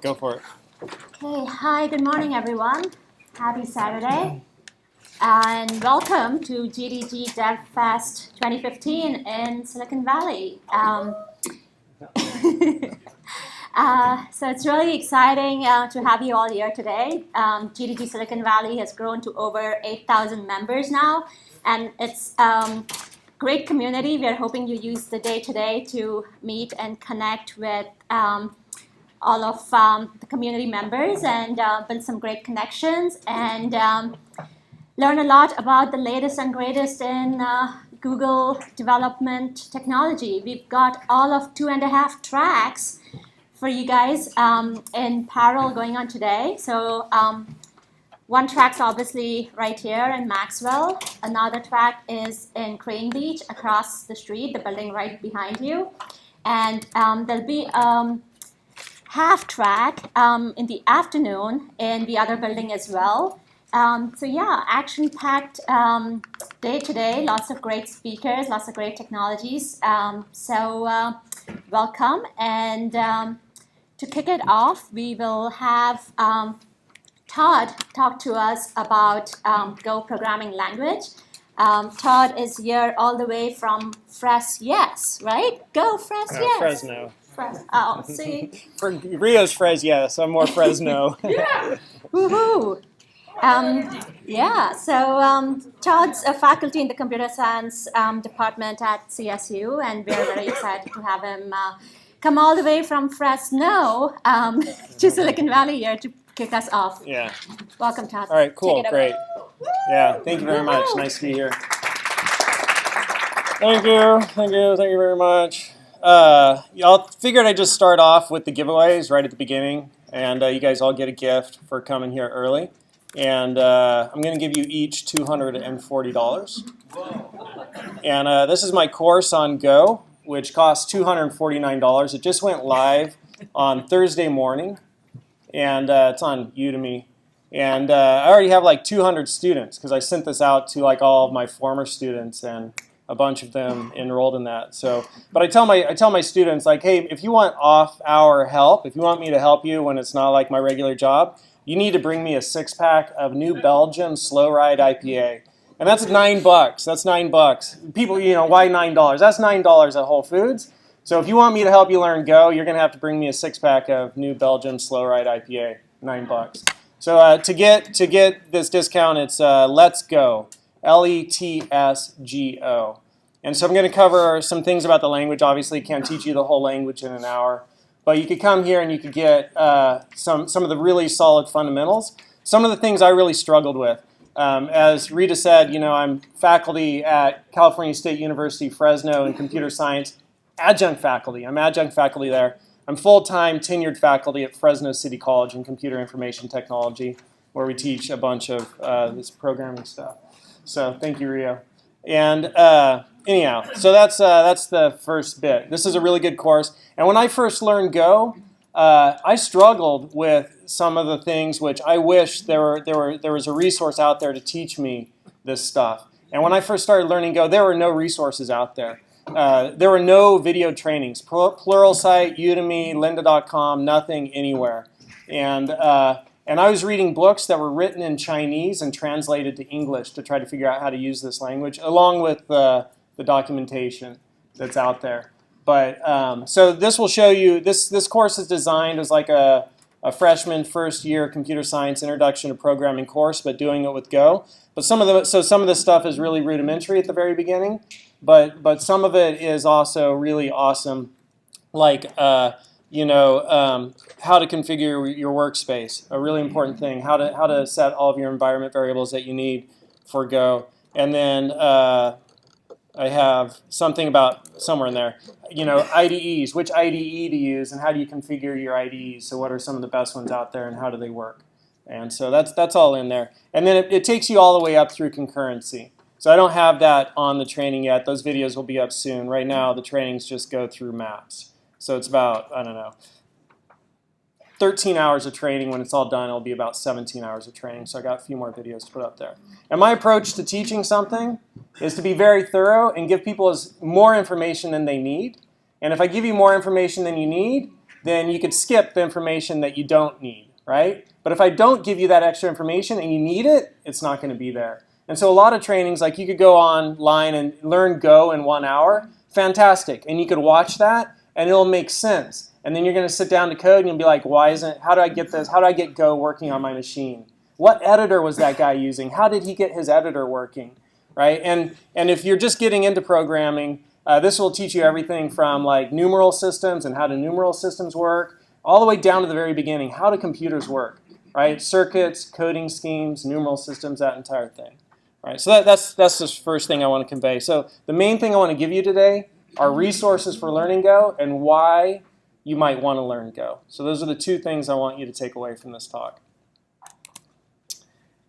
Go for it. Okay, hi, good morning, everyone. Happy Saturday. And welcome to GDG DevFest 2015 in Silicon Valley. So it's really exciting to have you all here today. GDG Silicon Valley has grown to over 8,000 members now, and it's great community. We are hoping you use the day today to meet and connect with all of the community members and build some great connections and learn a lot about the latest and greatest in Google development technology. We've got all of 2.5 tracks for you guys in parallel going on today. So one track's obviously right here in Maxwell. Another track is in Crane Beach across the street, the building right behind you. And there'll be half track in the afternoon in the other building as well. So yeah, action-packed day today, lots of great speakers, lots of great technologies. So welcome. And to kick it off, we will have Todd talk to us about Go programming language. Todd is here all the way from Yes, right? Go Yes. Fresno. Oh, see? Rio's yes. I'm more Fresno. Yeah. Woohoo! Yeah, so Todd's a faculty in the computer science department at CSU, and we're very excited to have him come all the way from Fresno to Silicon Valley here to kick us off. Yeah. Welcome, Todd. All right, cool, great. Away. Yeah, thank you very much. Nice to be here. Thank you very much. Y'all figured I'd just start off with the giveaways right at the beginning, and you guys all get a gift for coming here early. And I'm going to give you each $240. And this is my course on Go, which costs $249. It just went live on Thursday morning, and it's on Udemy. And I already have like 200 students because I sent this out to like all of my former students, and a bunch of them enrolled in that. So, but I tell my students, like, hey, if you want off-hour help, if you want me to help you when it's not like my regular job, you need to bring me a 6-pack of New Belgium Slow Ride IPA. And that's $9. That's $9. People, why $9? That's $9 at Whole Foods. So if you want me to help you learn Go, you're going to have to bring me a 6-pack of New Belgium Slow Ride IPA, $9. So to get this discount, it's Let's Go. LETSGO. And so I'm going to cover some things about the language. Obviously, can't teach you the whole language in an hour. But you could come here and you could get some of the really solid fundamentals. Some of the things I really struggled with. As Rita said, I'm faculty at California State University, Fresno in computer science, adjunct faculty. I'm adjunct faculty there. I'm full-time tenured faculty at Fresno City College in computer information technology, where we teach a bunch of this programming stuff. So thank you, Rio. And anyhow, so that's the first bit. This is a really good course. And when I first learned Go, I struggled with some of the things which I wish there was a resource out there to teach me this stuff. And when I first started learning Go, there were no resources out there. There were no video trainings. Pluralsight, Udemy, lynda.com, nothing anywhere. And I was reading books that were written in Chinese and translated to English to try to figure out how to use this language, along with the documentation that's out there. But so this will show you, this course is designed as like a freshman first year computer science introduction to programming course, but doing it with Go. But some of the stuff is really rudimentary at the very beginning, but some of it is also really awesome, like how to configure your workspace, a really important thing, how to set all of your environment variables that you need for Go. And then I have something about somewhere in there, IDEs, which IDE to use and how do you configure your IDEs, so what are some of the best ones out there and how do they work. And so that's all in there. And then it takes you all the way up through concurrency. So I don't have that on the training yet. Those videos will be up soon. Right now the trainings just go through maps. So it's about, 13 hours of training. When it's all done, it'll be about 17 hours of training. So I got a few more videos to put up there. And my approach to teaching something is to be very thorough and give people more information than they need. And if I give you more information than you need, then you could skip the information that you don't need, right? But if I don't give you that extra information and you need it, it's not going to be there. And so a lot of trainings, like you could go online and learn Go in 1 hour, fantastic. And you could watch that and it'll make sense. And then you're going to sit down to code and you'll be like, how do I get this? How do I get Go working on my machine? What editor was that guy using? How did he get his editor working, right? And if you're just getting into programming, this will teach you everything from like numeral systems and how do numeral systems work, all the way down to the very beginning. How do computers work, right? Circuits, coding schemes, numeral systems, that entire thing. Right, so that's the first thing I want to convey. So the main thing I want to give you today are resources for learning Go and why you might want to learn Go. So those are the two things I want you to take away from this talk.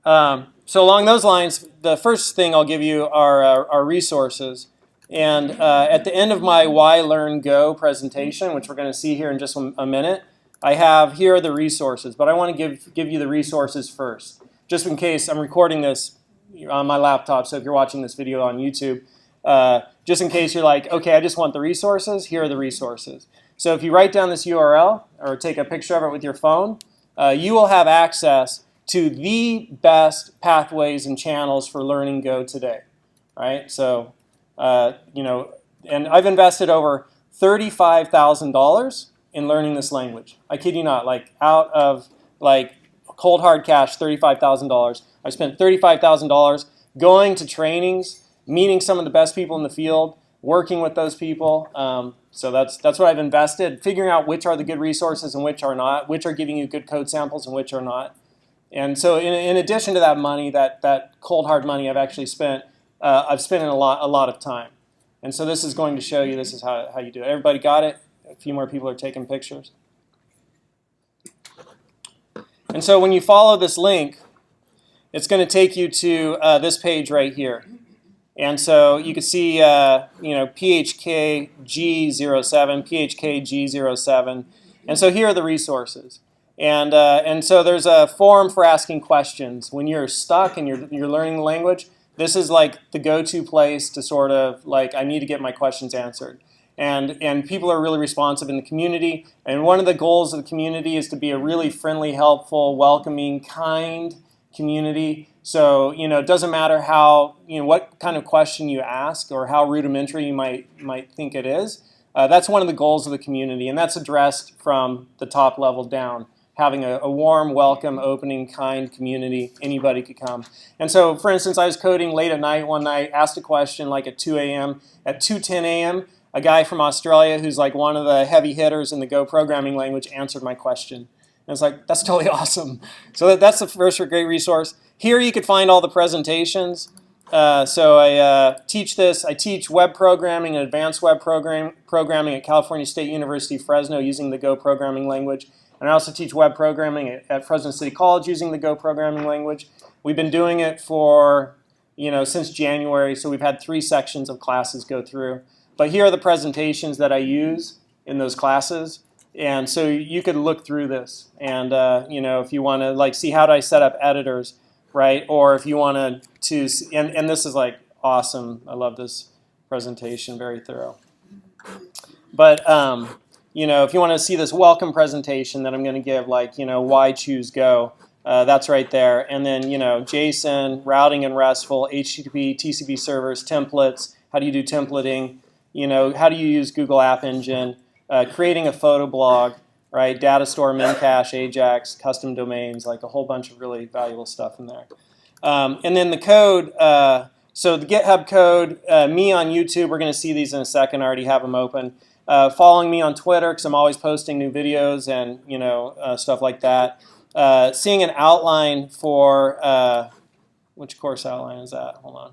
So along those lines, the first thing I'll give you are resources. And at the end of my Why Learn Go presentation, which we're going to see here in just a minute, I have here are the resources. But I want to give you the resources first, just in case I'm recording this on my laptop, so if you're watching this video on YouTube, just in case you're like, okay, I just want the resources, here are the resources. So if you write down this URL or take a picture of it with your phone, you will have access to the best pathways and channels for learning Go today, right? So, and I've invested over $35,000 in learning this language. I kid you not, like out of like cold hard cash, $35,000. I spent $35,000 going to trainings, meeting some of the best people in the field, working with those people. So that's what I've invested, figuring out which are the good resources and which are not, which are giving you good code samples and which are not. And so in addition to that money, that cold hard money, I've spent in a lot of time. And so this is going to show you this is how you do it. Everybody got it? A few more people are taking pictures. And so when you follow this link, it's going to take you to this page right here. And so you can see, PHK G07, PHK G07. And so here are the resources. And so there's a forum for asking questions. When you're stuck and you're learning the language, this is like the go-to place to sort of like, I need to get my questions answered. And people are really responsive in the community. And one of the goals of the community is to be a really friendly, helpful, welcoming, kind community. So, it doesn't matter how, what kind of question you ask or how rudimentary you might think it is. That's one of the goals of the community, and that's addressed from the top level down. Having a warm, welcome, opening, kind community, anybody could come. And so, for instance, I was coding late at night one night, asked a question like at 2 a.m. At 2:10 a.m., a guy from Australia who's like one of the heavy hitters in the Go programming language answered my question. And it's like, that's totally awesome. So that's the first great resource. Here you could find all the presentations. So I teach this. I teach web programming and advanced web programming at California State University, Fresno, using the Go programming language. And I also teach web programming at Fresno City College using the Go programming language. We've been doing it for, since January, so we've had 3 sections of classes go through. But here are the presentations that I use in those classes. And so you could look through this. And, if you want to like see how do I set up editors, right? Or if you want to and this is like awesome. I love this presentation, very thorough. But, if you want to see this welcome presentation that I'm going to give, like, why choose Go, that's right there. And then, JSON, routing and RESTful, HTTP, TCP servers, templates, how do you do templating, how do you use Google App Engine, creating a photo blog, right, data store, Memcache, Ajax, custom domains, like a whole bunch of really valuable stuff in there. And then the code, so the GitHub code, me on YouTube, we're going to see these in a second, I already have them open. Following me on Twitter, because I'm always posting new videos and stuff like that. Seeing an outline for, which course outline is that? Hold on.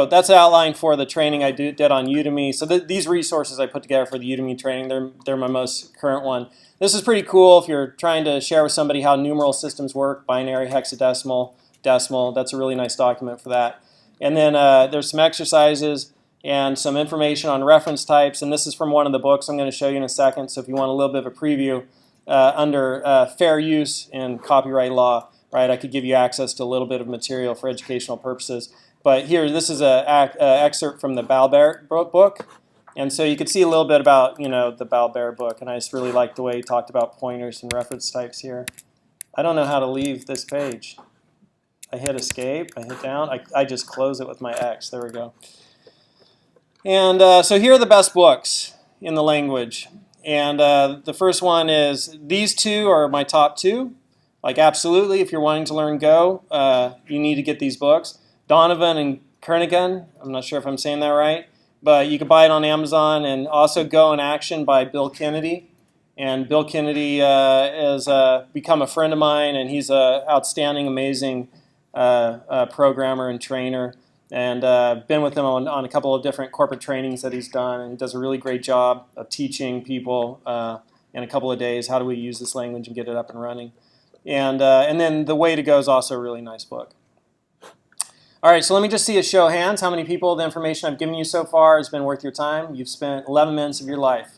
That's an outline for the training I did on Udemy. So these resources I put together for the Udemy training, they're my most current one. This is pretty cool if you're trying to share with somebody how numeral systems work, binary, hexadecimal, decimal. That's a really nice document for that. And then there's some exercises and some information on reference types. And this is from one of the books I'm going to show you in a second. So if you want a little bit of a preview under fair use and copyright law, right, I could give you access to a little bit of material for educational purposes. But here, this is an excerpt from the Balbert book. And so you could see a little bit about, the Balbert book, and I just really liked the way he talked about pointers and reference types here. I don't know how to leave this page. I hit escape, I hit down, I just close it with my X. There we go. And so here are the best books in the language. And the first one is, these two are my top two. Like, absolutely, if you're wanting to learn Go, you need to get these books. Donovan and Kernighan, I'm not sure if I'm saying that right, but you can buy it on Amazon. And also Go in Action by Bill Kennedy. And Bill Kennedy has become a friend of mine, and he's an outstanding, amazing programmer and trainer. And been with him on a couple of different corporate trainings that he's done, and he does a really great job of teaching people in a couple of days how do we use this language and get it up and running. And then The Way to Go is also a really nice book. All right, so let me just see a show of hands. How many people the information I've given you so far has been worth your time? You've spent 11 minutes of your life.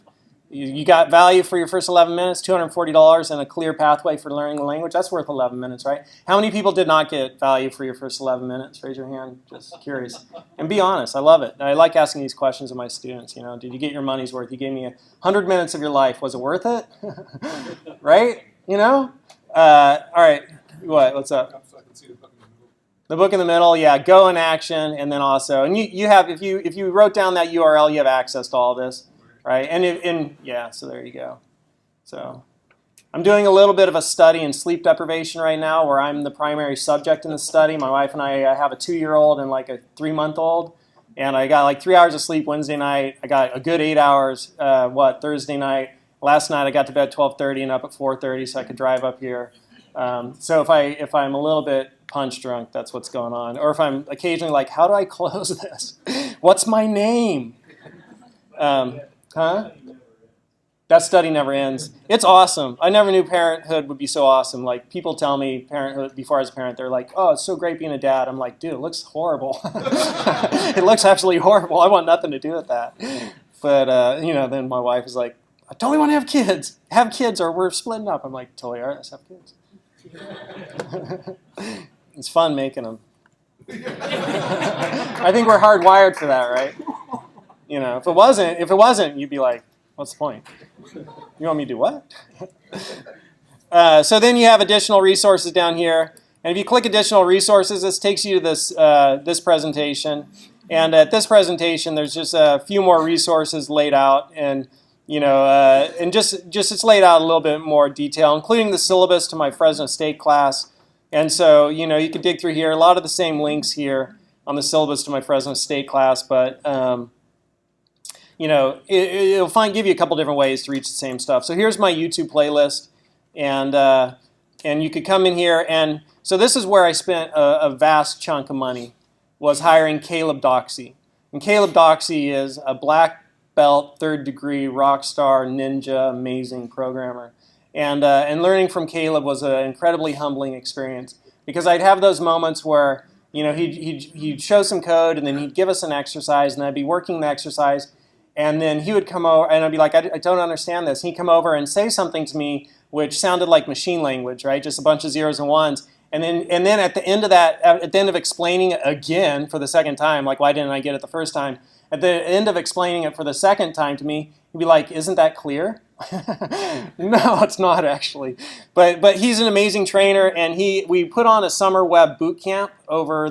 You got value for your first 11 minutes, $240 and a clear pathway for learning the language. That's worth 11 minutes, right? How many people did not get value for your first 11 minutes? Raise your hand. Just curious. And be honest. I love it. I like asking these questions of my students. Did you get your money's worth? You gave me 100 minutes of your life. Was it worth it? Right? All right. What's up? The book in the middle, yeah. Go in Action, and then also, and you have, if you wrote down that URL, you have access to all this. Right, yeah, so there you go. So I'm doing a little bit of a study in sleep deprivation right now, where I'm the primary subject in the study. My wife and I have a 2-year-old and like a 3-month-old, and I got like 3 hours of sleep Wednesday night. I got a good 8 hours, Thursday night. Last night I got to bed 12:30 and up at 4:30, so I could drive up here. So if I'm a little bit punch drunk, that's what's going on. Or if I'm occasionally like, how do I close this? What's my name? That study never ends. It's awesome. I never knew parenthood would be so awesome. Like, people tell me parenthood before I was a parent, they're like, oh, it's so great being a dad. I'm like, dude, it looks horrible. It looks absolutely horrible. I want nothing to do with that. But, then my wife is like, I totally want to have kids. Have kids or we're splitting up. I'm like, totally, all right, let's have kids. It's fun making them. I think we're hardwired for that, right? If it wasn't, you'd be like, what's the point? You want me to do what? So then you have additional resources down here. And if you click additional resources, this takes you to this presentation. And at this presentation, there's just a few more resources laid out. And, and just it's laid out a little bit more detail, including the syllabus to my Fresno State class. And so, you can dig through here. A lot of the same links here on the syllabus to my Fresno State class, but it'll give you a couple different ways to reach the same stuff. So here's my YouTube playlist, and you could come in here, and so this is where I spent a vast chunk of money, was hiring Caleb Doxie. And Caleb Doxie is a black belt, 3rd degree, rock star, ninja, amazing programmer. And learning from Caleb was an incredibly humbling experience, because I'd have those moments where, he'd show some code, and then he'd give us an exercise, and I'd be working the exercise. And then he would come over, and I'd be like, I don't understand this. And he'd come over and say something to me which sounded like machine language, right? Just a bunch of zeros and ones. And then at the end of that, at the end of explaining it again for the second time, like, why didn't I get it the first time? At the end of explaining it for the second time to me, he'd be like, isn't that clear? No, it's not actually. But he's an amazing trainer, and we put on a summer web boot camp over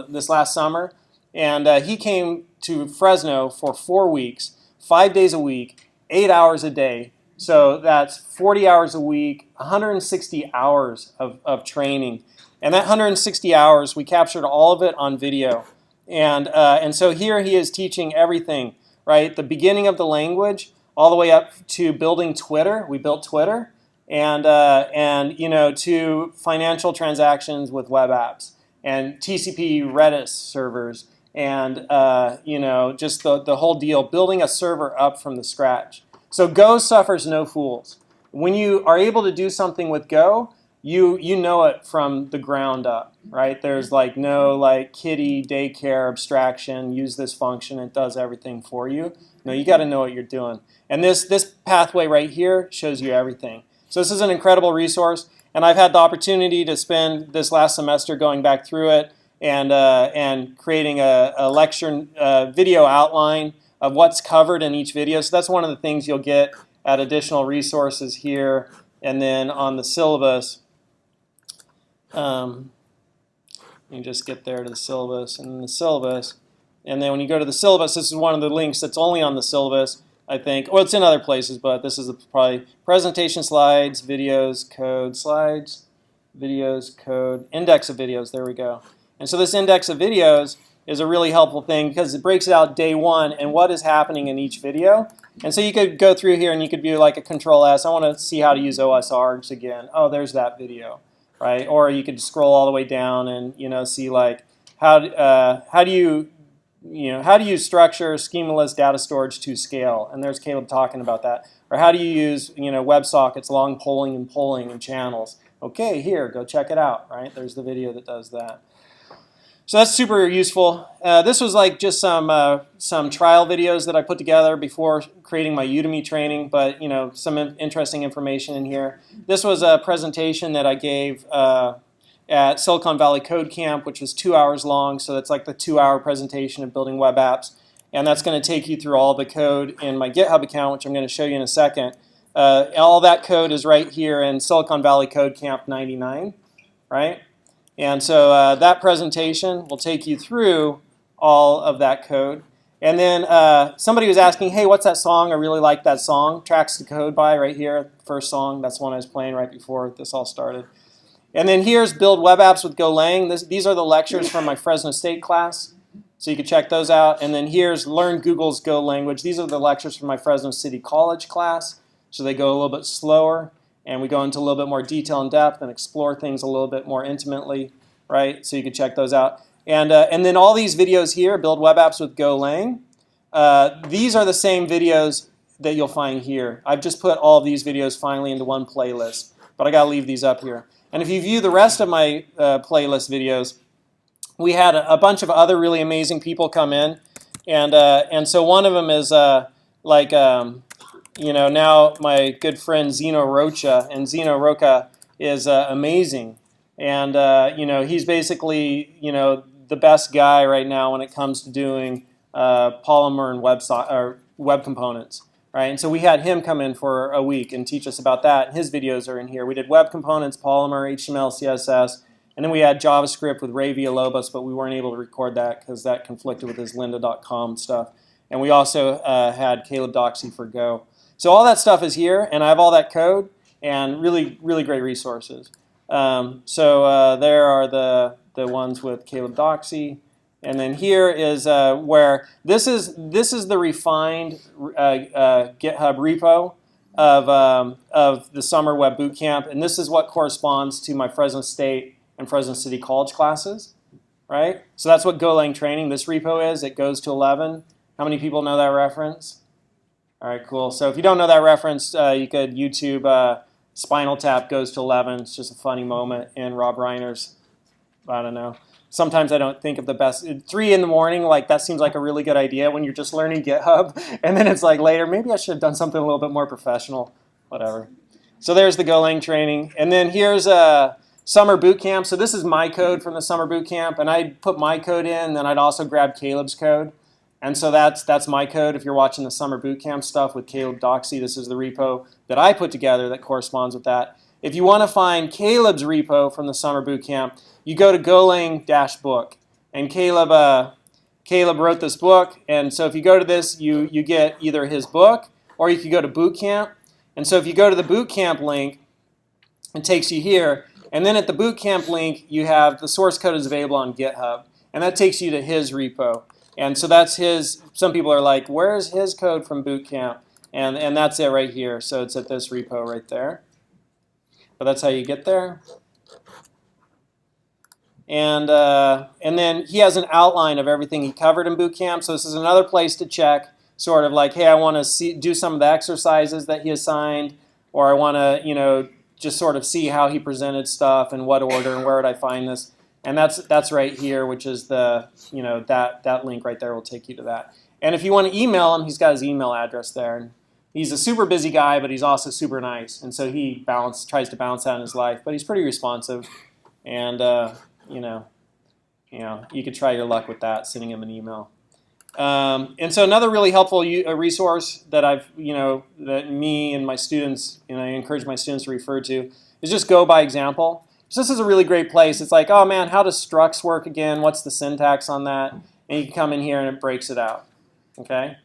this last summer, and he came to Fresno for 4 weeks, 5 days a week, 8 hours a day. So that's 40 hours a week, 160 hours of training. And that 160 hours, we captured all of it on video. And so here he is teaching everything, right? The beginning of the language, all the way up to building Twitter. We built Twitter. And to financial transactions with web apps. And TCP Redis servers. And just the whole deal, building a server up from the scratch. So Go suffers no fools. When you are able to do something with Go, you know it from the ground up, right? There's no kiddie daycare abstraction, use this function, it does everything for you. No, you got to know what you're doing. And this pathway right here shows you everything. So this is an incredible resource, and I've had the opportunity to spend this last semester going back through it and creating a lecture video outline of what's covered in each video. So that's one of the things you'll get at additional resources here. And then on the syllabus, you just get there to the syllabus and the syllabus. And then when you go to the syllabus, this is one of the links that's only on the syllabus, I think. Well, it's in other places, but this is probably presentation slides, videos, code, slides, videos, code, index of videos. There we go. And so this index of videos is a really helpful thing because it breaks out day one and what is happening in each video. And so you could go through here and you could do like a Control S. I want to see how to use OSRGs again. Oh, there's that video, right? Or you could scroll all the way down and see like how do you structure schemaless data storage to scale? And there's Caleb talking about that. Or how do you use WebSockets, long polling and channels? Okay, here, go check it out, right? There's the video that does that. So that's super useful. This was like just some trial videos that I put together before creating my Udemy training, but some interesting information in here. This was a presentation that I gave at Silicon Valley Code Camp, which was 2 hours long. So that's like the 2-hour presentation of building web apps, and that's going to take you through all the code in my GitHub account, which I'm going to show you in a second. All that code is right here in Silicon Valley Code Camp 99, right? And so that presentation will take you through all of that code. And then somebody was asking, hey, what's that song? I really like that song. Tracks to Code by right here, first song. That's one I was playing right before this all started. And then here's Build Web Apps with Golang. These are the lectures from my Fresno State class. So you can check those out. And then here's Learn Google's Go language. These are the lectures from my Fresno City College class. So they go a little bit slower. And we go into a little bit more detail and depth and explore things a little bit more intimately, right? So you can check those out. And then all these videos here, Build Web Apps with Golang, these are the same videos that you'll find here. I've just put all of these videos finally into one playlist, but I got to leave these up here. And if you view the rest of my playlist videos, we had a bunch of other really amazing people come in. And so one of them is now my good friend Zeno Rocha, and Zeno Rocha is amazing, and he's basically the best guy right now when it comes to doing Polymer and web components, right? And so we had him come in for a week and teach us about that. And his videos are in here. We did web components, Polymer, HTML, CSS, and then we had JavaScript with Ray Villalobos, but we weren't able to record that because that conflicted with his lynda.com stuff. And we also had Caleb Doxie for Go. So all that stuff is here, and I have all that code and really, really great resources. So there are the ones with Caleb Doxie, and then here is where this is the refined GitHub repo of the Summer Web Bootcamp, and this is what corresponds to my Fresno State and Fresno City College classes, right? So that's what Golang training this repo is. It goes to 11. How many people know that reference? All right, cool. So if you don't know that reference, you could YouTube Spinal Tap goes to 11. It's just a funny moment in Rob Reiner's, I don't know. Sometimes I don't think of the best. 3 in the morning, like that seems like a really good idea when you're just learning GitHub. And then it's like later, maybe I should have done something a little bit more professional, whatever. So there's the Golang training. And then here's Summer Bootcamp. So this is my code from the Summer Bootcamp. And I'd put my code in, and then I'd also grab Caleb's code. And so that's my code. If you're watching the Summer Bootcamp stuff with Caleb Doxie, this is the repo that I put together that corresponds with that. If you want to find Caleb's repo from the Summer Bootcamp, you go to Golang-book. And Caleb wrote this book. And so if you go to this, you get either his book or you can go to Bootcamp. And so if you go to the Bootcamp link, it takes you here. And then at the Bootcamp link, you have the source code is available on GitHub. And that takes you to his repo. And so that's his. Some people are like, where's his code from Bootcamp? And that's it right here. So it's at this repo right there. But that's how you get there. And then he has an outline of everything he covered in Bootcamp. So this is another place to check, sort of like, hey, I want to do some of the exercises that he assigned, or I want to, just sort of see how he presented stuff and what order and where would I find this. And that's right here, which is the, that link right there will take you to that. And if you want to email him, he's got his email address there. And he's a super busy guy, but he's also super nice. And so he tries to balance out in his life, but he's pretty responsive. And, you could try your luck with that, sending him an email. And so another really helpful resource that that me and my students, I encourage my students to refer to, is just Go by example. So this is a really great place. It's like, oh man, how does structs work again? What's the syntax on that? And you can come in here and it breaks it out. Okay?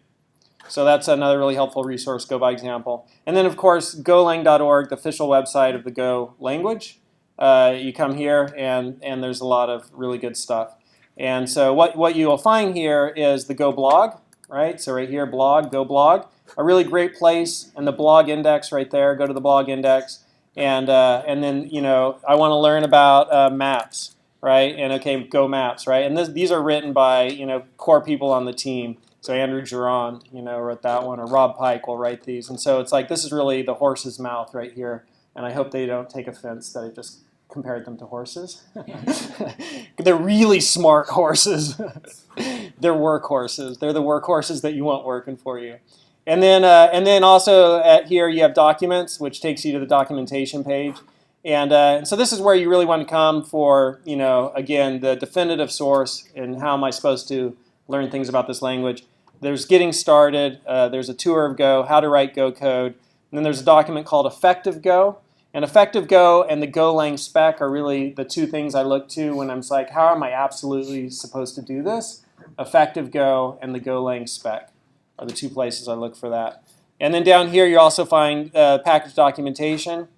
So that's another really helpful resource, Go by example. And then of course, golang.org, the official website of the Go language. You come here and there's a lot of really good stuff. And so what you will find here is the Go blog, right? So right here, blog, Go blog, a really great place, and the blog index right there. Go to the blog index, and then I want to learn about maps, right? And okay, Go maps, right? And these are written by core people on the team. So Andrew Giron, wrote that one, or Rob Pike will write these. And so it's like this is really the horse's mouth right here. And I hope they don't take offense that I just compared them to horses. They're really smart horses. They're workhorses. They're the workhorses that you want working for you. And then also at here you have documents, which takes you to the documentation page. And so this is where you really want to come for, again, the definitive source and how am I supposed to learn things about this language. There's getting started. There's a tour of Go, how to write Go code. And then there's a document called Effective Go. And Effective Go and the Golang spec are really the two things I look to when I'm like, how am I absolutely supposed to do this? Effective Go and the Golang spec are the two places I look for that. And then down here you also find package documentation.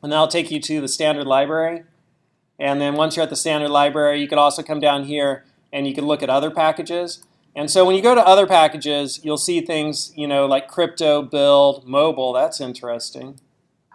And that'll take you to the standard library. And then once you're at the standard library, you can also come down here and you can look at other packages. And so when you go to other packages, you'll see things, like crypto, build, mobile. That's interesting.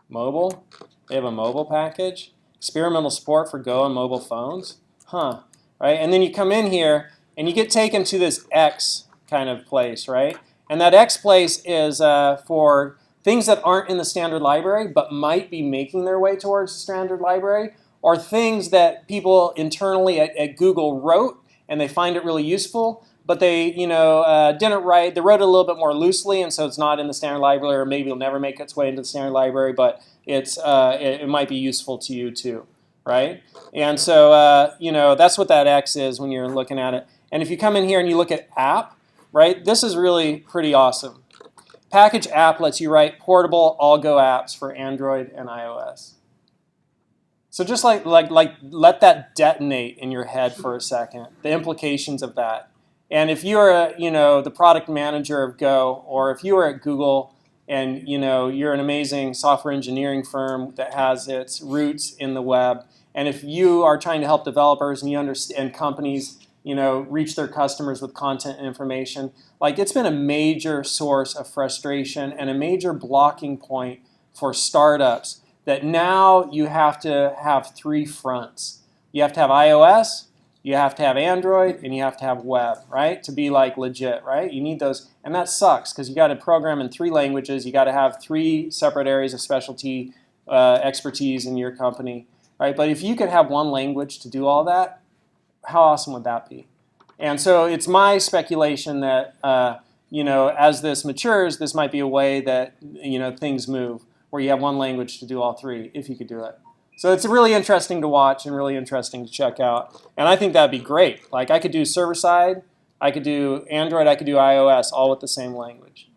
Mobile? They have a mobile package? Experimental support for Go on mobile phones? Huh. Right? And then you come in here and you get taken to this X kind of place, right? And that X place is for things that aren't in the standard library but might be making their way towards the standard library, or things that people internally at Google wrote and they find it really useful, but they didn't write, they wrote it a little bit more loosely, and so it's not in the standard library, or maybe it'll never make its way into the standard library, but it might be useful to you too, right? And so that's what that X is when you're looking at it. And if you come in here and you look at app, right, this is really pretty awesome. Package app lets you write portable all-Go apps for Android and iOS. So just like let that detonate in your head for a second, the implications of that. And if you're the product manager of Go, or if you are at Google and you're an amazing software engineering firm that has its roots in the web, and if you are trying to help developers and you understand companies reach their customers with content and information, like it's been a major source of frustration and a major blocking point for startups that now you have to have three fronts. You have to have iOS, you have to have Android, and you have to have web, right? To be like legit, right? You need those, and that sucks because you got to program in 3 languages. You got to have 3 separate areas of specialty expertise in your company, right? But if you could have one language to do all that, how awesome would that be? And so it's my speculation that as this matures, this might be a way that things move, where you have one language to do all 3, if you could do it. So it's really interesting to watch and really interesting to check out. And I think that'd be great. Like I could do server-side, I could do Android, I could do iOS, all with the same language.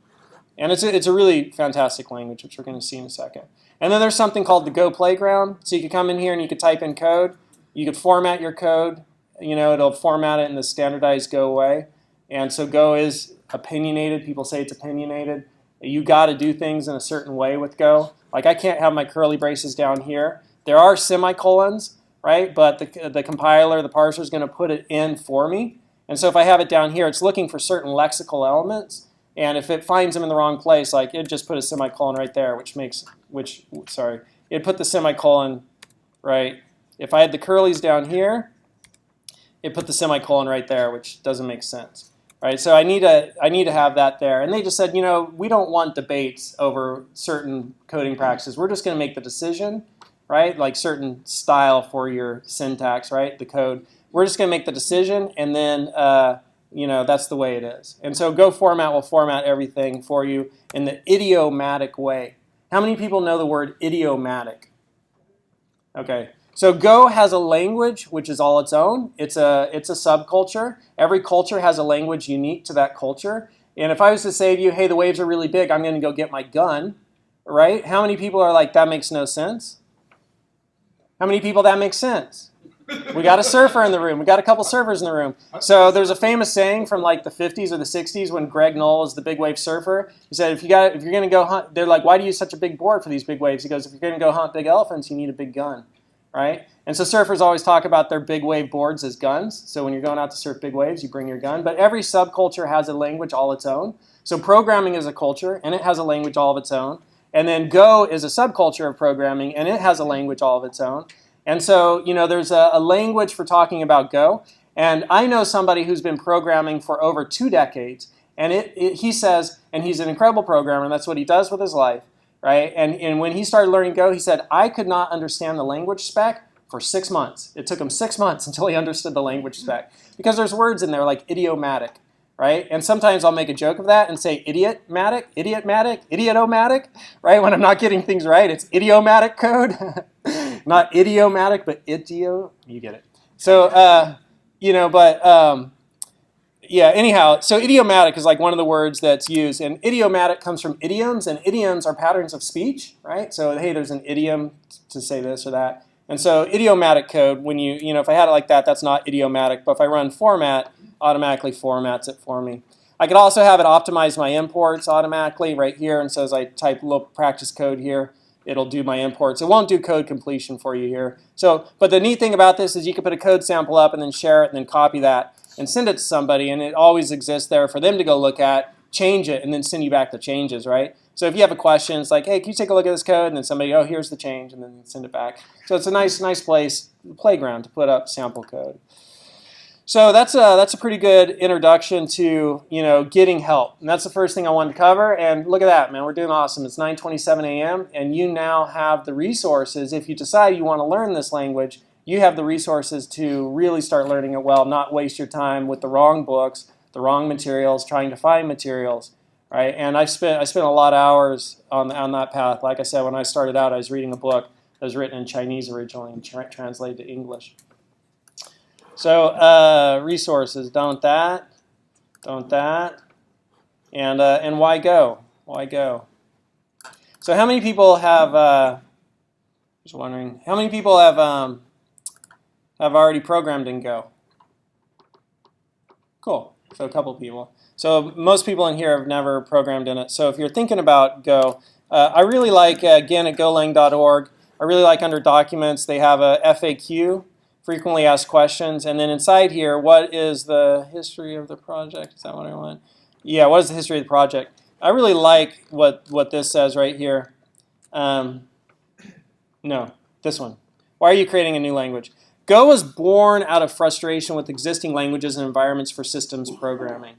And it's a really fantastic language, which we're going to see in a second. And then there's something called the Go Playground. So you could come in here and you could type in code. You could format your code. It'll format it in the standardized Go way. And so Go is opinionated. People say it's opinionated. You got to do things in a certain way with Go. Like I can't have my curly braces down here. There are semicolons, right? But the compiler, the parser is going to put it in for me. And so if I have it down here, it's looking for certain lexical elements. And if it finds them in the wrong place, like it just put a semicolon right there, it put the semicolon right. If I had the curlies down here, it put the semicolon right there, which doesn't make sense. Right, so I need to have that there. And they just said, we don't want debates over certain coding practices. We're just going to make the decision, right? Like certain style for your syntax, right? The code. We're just going to make the decision, and then that's the way it is. And so Go format will format everything for you in the idiomatic way. How many people know the word idiomatic? Okay, So Go has a language which is all its own. It's a subculture. Every culture has a language unique to that culture. And if I was to say to you, hey, the waves are really big, I'm going to go get my gun, right? How many people are like, that makes no sense? How many people that makes sense? We got a surfer in the room. We got a couple surfers in the room. So there's a famous saying from like the 50s or the 60s when Greg Knoll was the big wave surfer. He said, if you're going to go hunt, they're like, why do you use such a big board for these big waves? He goes, if you're going to go hunt big elephants, you need a big gun, right? And so surfers always talk about their big wave boards as guns. So when you're going out to surf big waves, you bring your gun. But every subculture has a language all its own. So programming is a culture, and it has a language all of its own. And then Go is a subculture of programming, and it has a language all of its own. And so, there's a language for talking about Go. And I know somebody who's been programming for over 2 decades. And he says, and he's an incredible programmer, and that's what he does with his life, right? And when he started learning Go, he said, I could not understand the language spec for 6 months. It took him 6 months until he understood the language spec. Because there's words in there like idiomatic, right? And sometimes I'll make a joke of that and say idiomatic, idiotomatic, right? When I'm not getting things right, it's idiomatic code. Not idiomatic, but idio. You get it. So, anyhow, so idiomatic is like one of the words that's used. And idiomatic comes from idioms, and idioms are patterns of speech, right? So, hey, there's an idiom to say this or that. And so idiomatic code, when if I had it like that, that's not idiomatic. But if I run format, automatically formats it for me. I could also have it optimize my imports automatically right here. And so as I type a little practice code here, it'll do my imports. It won't do code completion for you here. But the neat thing about this is you can put a code sample up and then share it and then copy that and send it to somebody. And it always exists there for them to go look at, change it, and then send you back the changes, right? So if you have a question, it's like, hey, can you take a look at this code? And then somebody, oh, here's the change, and then send it back. So it's a nice playground to put up sample code. So that's a pretty good introduction to getting help, and that's the first thing I wanted to cover. And look at that, man, we're doing awesome. It's 9:27 a.m. and you now have the resources. If you decide you want to learn this language, you have the resources to really start learning it well, not waste your time with the wrong books, the wrong materials, trying to find materials, right? And I spent a lot of hours on that path. Like I said, when I started out, I was reading a book that was written in Chinese originally and translated to English. So resources, don't that, and why Go? Why Go? So how many people have? Just wondering, how many people have already programmed in Go? Cool. So a couple people. So most people in here have never programmed in it. So if you're thinking about Go, I really like again at golang.org. I really like under Documents they have a FAQ. Frequently asked questions, and then inside here, what is the history of the project? Is that what I want? Yeah, what is the history of the project? I really like what this says right here. No, this one. Why are you creating a new language? Go was born out of frustration with existing languages and environments for systems programming.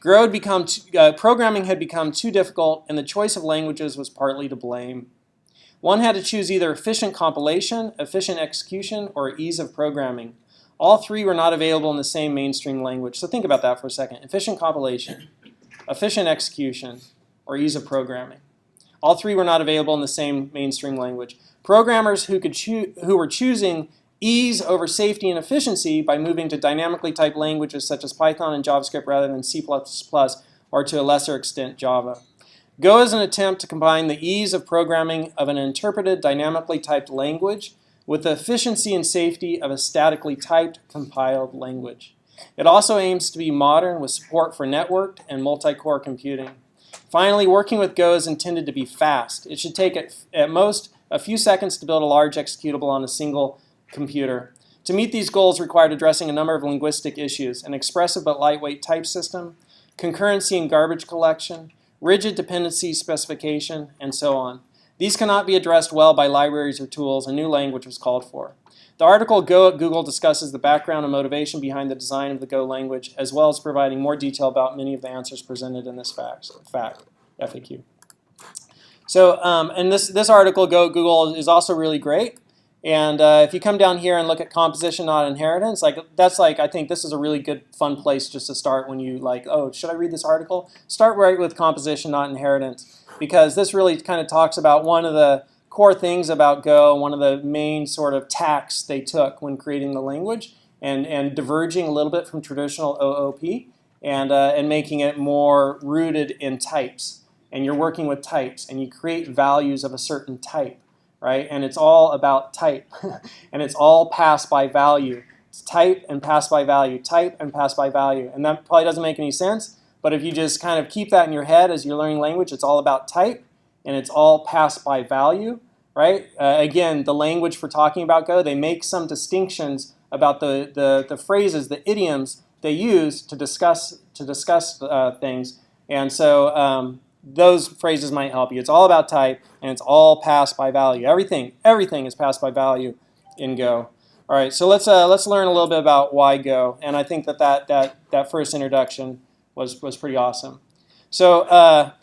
Programming had become too difficult, and the choice of languages was partly to blame. One had to choose either efficient compilation, efficient execution, or ease of programming. All three were not available in the same mainstream language. So think about that for a second. Efficient compilation, efficient execution, or ease of programming. All three were not available in the same mainstream language. Programmers who were choosing ease over safety and efficiency by moving to dynamically typed languages such as Python and JavaScript rather than C++, or to a lesser extent Java. Go is an attempt to combine the ease of programming of an interpreted, dynamically typed language with the efficiency and safety of a statically typed, compiled language. It also aims to be modern with support for networked and multi-core computing. Finally, working with Go is intended to be fast. It should take at most a few seconds to build a large executable on a single computer. To meet these goals required addressing a number of linguistic issues: an expressive but lightweight type system, concurrency and garbage collection, rigid dependency specification, and so on. These cannot be addressed well by libraries or tools. A new language was called for. The article Go at Google discusses the background and motivation behind the design of the Go language, as well as providing more detail about many of the answers presented in this FAQ. So, and this article, Go at Google, is also really great. And if you come down here and look at composition, not inheritance, I think this is a really good, fun place just to start when you oh, should I read this article? Start right with composition, not inheritance, because this really kind of talks about one of the core things about Go, one of the main sort of tacks they took when creating the language and diverging a little bit from traditional OOP and making it more rooted in types. And you're working with types, and you create values of a certain type, right? And it's all about type, and it's all passed by value. It's type and pass by value, type and pass by value. And that probably doesn't make any sense, but if you just kind of keep that in your head as you're learning language, it's all about type, and it's all passed by value, right? Again, the language for talking about Go, they make some distinctions about the phrases, the idioms they use to discuss things. And so those phrases might help you. It's all about type, and it's all passed by value. Everything is passed by value in Go. All right, so let's learn a little bit about why Go. And I think that first introduction was pretty awesome. So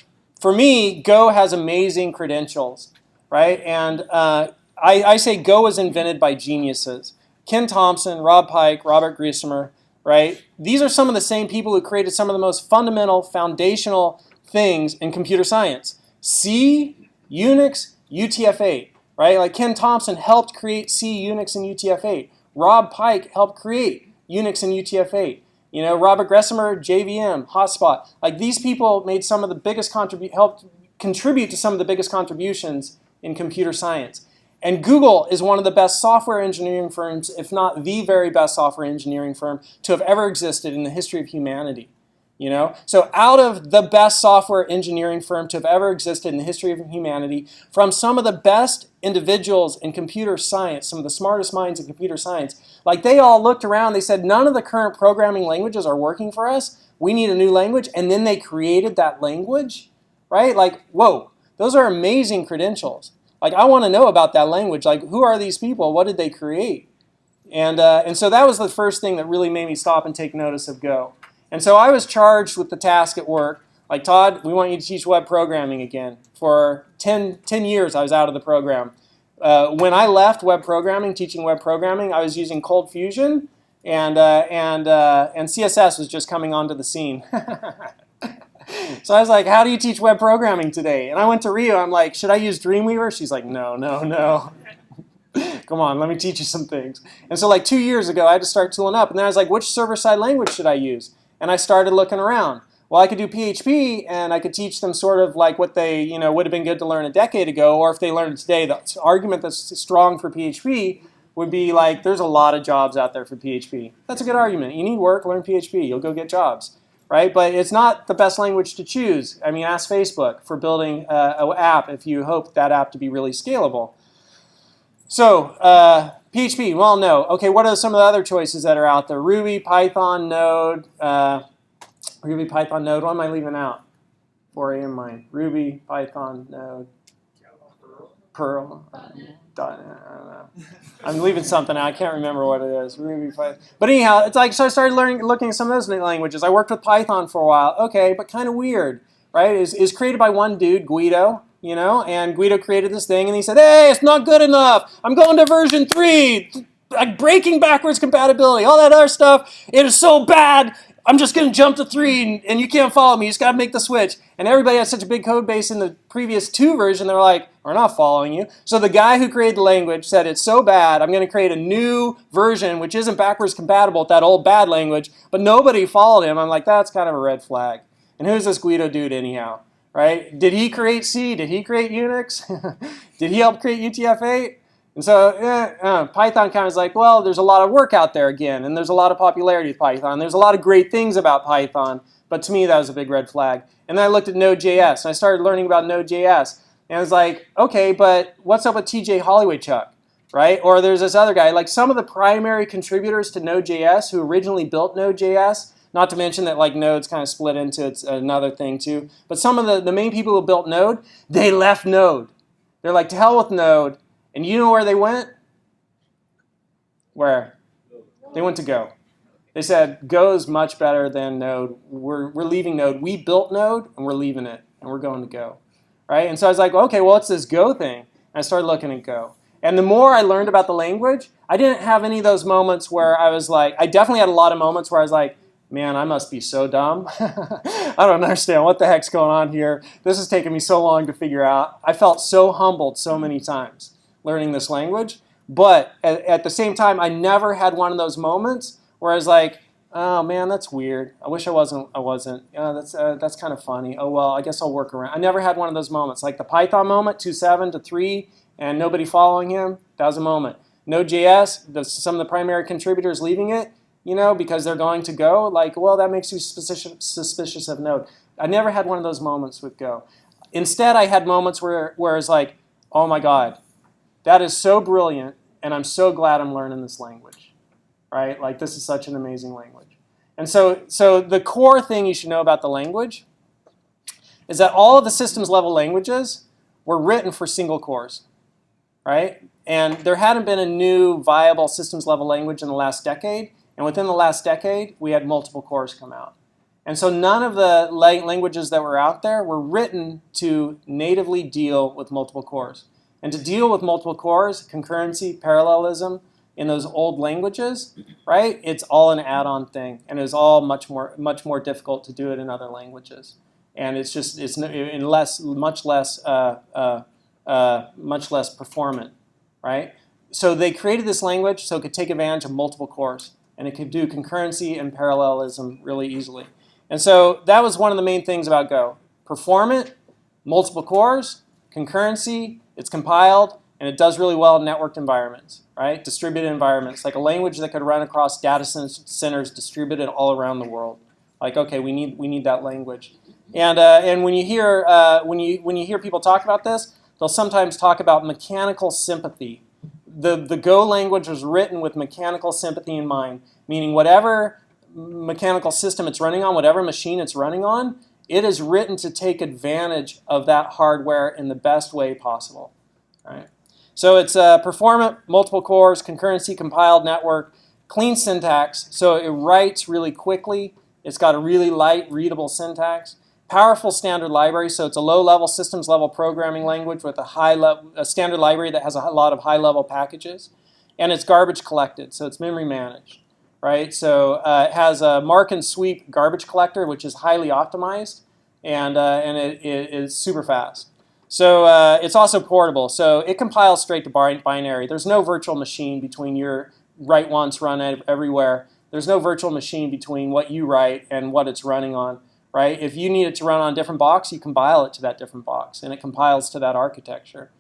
for me, Go has amazing credentials, right? And I say Go was invented by geniuses. Ken Thompson, Rob Pike, Robert Griesemer, right? These are some of the same people who created some of the most fundamental, foundational things in computer science. C, Unix, UTF-8, right? Like Ken Thompson helped create C, Unix, and UTF-8. Rob Pike helped create Unix and UTF-8. You know, Robert Griesemer, JVM, Hotspot. Like these people made some of the biggest helped contribute to some of the biggest contributions in computer science. And Google is one of the best software engineering firms, if not the very best software engineering firm to have ever existed in the history of humanity. You know, so out of the best software engineering firm to have ever existed in the history of humanity, from some of the best individuals in computer science, some of the smartest minds in computer science, like they all looked around, they said, none of the current programming languages are working for us. We need a new language. And then they created that language, right? Like, whoa, those are amazing credentials. Like, I want to know about that language. Like, who are these people? What did they create? And so that was the first thing that really made me stop and take notice of Go. And so I was charged with the task at work, like, Todd, we want you to teach web programming again. For 10 years, I was out of the program. When I left web programming, teaching web programming, I was using Cold Fusion, and CSS was just coming onto the scene. So I was like, how do you teach web programming today? And I went to Rio. I'm like, should I use Dreamweaver? She's like, no. Come on, let me teach you some things. And so like 2 years ago, I had to start tooling up. And then I was like, which server-side language should I use? And I started looking around. Well, I could do PHP, and I could teach them sort of like what they would have been good to learn a decade ago, or if they learned it today, the argument that's strong for PHP would be like, there's a lot of jobs out there for PHP. That's a good argument. You need work, learn PHP. You'll go get jobs. Right? But it's not the best language to choose. I mean, ask Facebook for building an app if you hope that app to be really scalable. So, PHP, well, no. Okay, what are some of the other choices that are out there? Ruby, Python, Node. Ruby, Python, Node. What am I leaving out? 4 a.m. mine. Ruby, Python, Node. Perl. I don't know. I'm leaving something out. I can't remember what it is. Ruby, Python. But anyhow, it's like, so I started looking at some of those languages. I worked with Python for a while. Okay, but kind of weird, right? It's created by one dude, Guido, and Guido created this thing, and he said, hey, it's not good enough. I'm going to version 3. Like breaking backwards compatibility, all that other stuff. It is so bad. I'm just going to jump to 3, and you can't follow me. You just got to make the switch. And everybody had such a big code base in the previous 2 version, they're like, we're not following you. So the guy who created the language said, it's so bad, I'm going to create a new version which isn't backwards compatible with that old bad language. But nobody followed him. I'm like, that's kind of a red flag. And who's this Guido dude anyhow? Right? Did he create C? Did he create Unix? Did he help create UTF-8? And so Python kind of is like, well, there's a lot of work out there again, and there's a lot of popularity with Python. There's a lot of great things about Python, but to me that was a big red flag. And then I looked at Node.js, and I started learning about Node.js, and I was like, okay, but what's up with TJ Holloway-Chuck, right? Or there's this other guy, like some of the primary contributors to Node.js who originally built Node.js, not to mention that like Node's kind of split into another thing too, but some of the main people who built Node, they left Node. They're like, to hell with Node. And you know where they went? Where? They went to Go. They said, Go is much better than Node. We're leaving Node. We built Node, and we're leaving it, and we're going to Go. Right? And so I was like, okay, well, what's this Go thing? And I started looking at Go. And the more I learned about the language, I didn't have any of those moments where I was like, I definitely had a lot of moments where I was like, man, I must be so dumb. I don't understand what the heck's going on here. This has taken me so long to figure out. I felt so humbled so many times learning this language. But at the same time, I never had one of those moments where I was like, oh man, that's weird. I wish I wasn't. That's kind of funny. Oh well, I guess I'll work around. I never had one of those moments. Like the Python moment, 2.7 to 3, and nobody following him. That was a moment. Node.js, some of the primary contributors leaving it, because they're going to Go. Like, well, that makes you suspicious of Node. I never had one of those moments with Go. Instead, I had moments where it's like, oh my God, that is so brilliant, and I'm so glad I'm learning this language, right? Like, this is such an amazing language. And so the core thing you should know about the language is that all of the systems level languages were written for single cores, right? And there hadn't been a new viable systems level language in the last decade, and within the last decade, we had multiple cores come out. And so none of the languages that were out there were written to natively deal with multiple cores. And to deal with multiple cores, concurrency, parallelism, in those old languages, right? It's all an add-on thing, and it's all much more difficult to do it in other languages. And it's much less performant, right? So they created this language so it could take advantage of multiple cores, and it could do concurrency and parallelism really easily. And so that was one of the main things about Go: performant, multiple cores, concurrency. It's compiled, and it does really well in networked environments, right? Distributed environments, like a language that could run across data centers distributed all around the world. Like, okay, we need that language. And when you hear people talk about this, they'll sometimes talk about mechanical sympathy. The Go language was written with mechanical sympathy in mind, meaning whatever mechanical system it's running on, whatever machine it's running on, it is written to take advantage of that hardware in the best way possible. Right? So it's performant, multiple cores, concurrency, compiled network, clean syntax, so it writes really quickly. It's got a really light, readable syntax. Powerful standard library, so it's a low-level systems-level programming language with a standard library that has a lot of high-level packages. And it's garbage collected, so it's memory managed. Right? So it has a mark and sweep garbage collector, which is highly optimized, and it is super fast. So it's also portable. So it compiles straight to binary. There's no virtual machine between your write once, run everywhere. There's no virtual machine between what you write and what it's running on. Right? If you need it to run on a different box, you compile it to that different box, and it compiles to that architecture.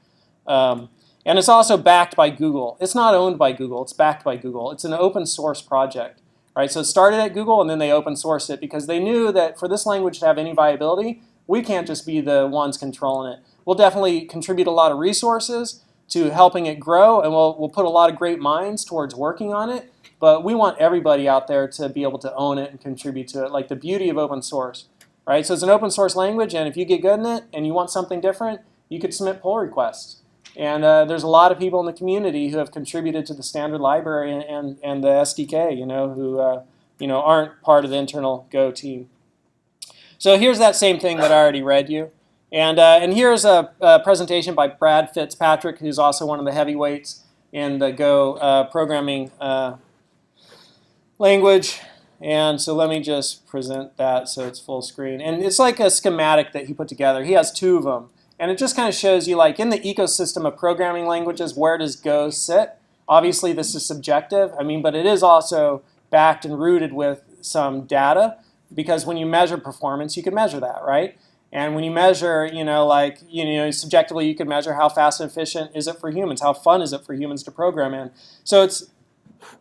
And it's also backed by Google. It's not owned by Google. It's backed by Google. It's an open source project. Right? So it started at Google, and then they open sourced it because they knew that for this language to have any viability, we can't just be the ones controlling it. We'll definitely contribute a lot of resources to helping it grow, and we'll put a lot of great minds towards working on it, but we want everybody out there to be able to own it and contribute to it, like the beauty of open source. Right? So it's an open source language, and if you get good in it and you want something different, you could submit pull requests. And there's a lot of people in the community who have contributed to the standard library and the SDK, who aren't part of the internal Go team. So here's that same thing that I already read you. And here's a presentation by Brad Fitzpatrick, who's also one of the heavyweights in the Go programming language. And so let me just present that so it's full screen. And it's like a schematic that he put together. He has two of them. And it just kind of shows you, like, in the ecosystem of programming languages, where does Go sit? Obviously, this is subjective. But it is also backed and rooted with some data, because when you measure performance, you can measure that, right? And when you measure, subjectively, you can measure how fast and efficient is it for humans, how fun is it for humans to program in. So it's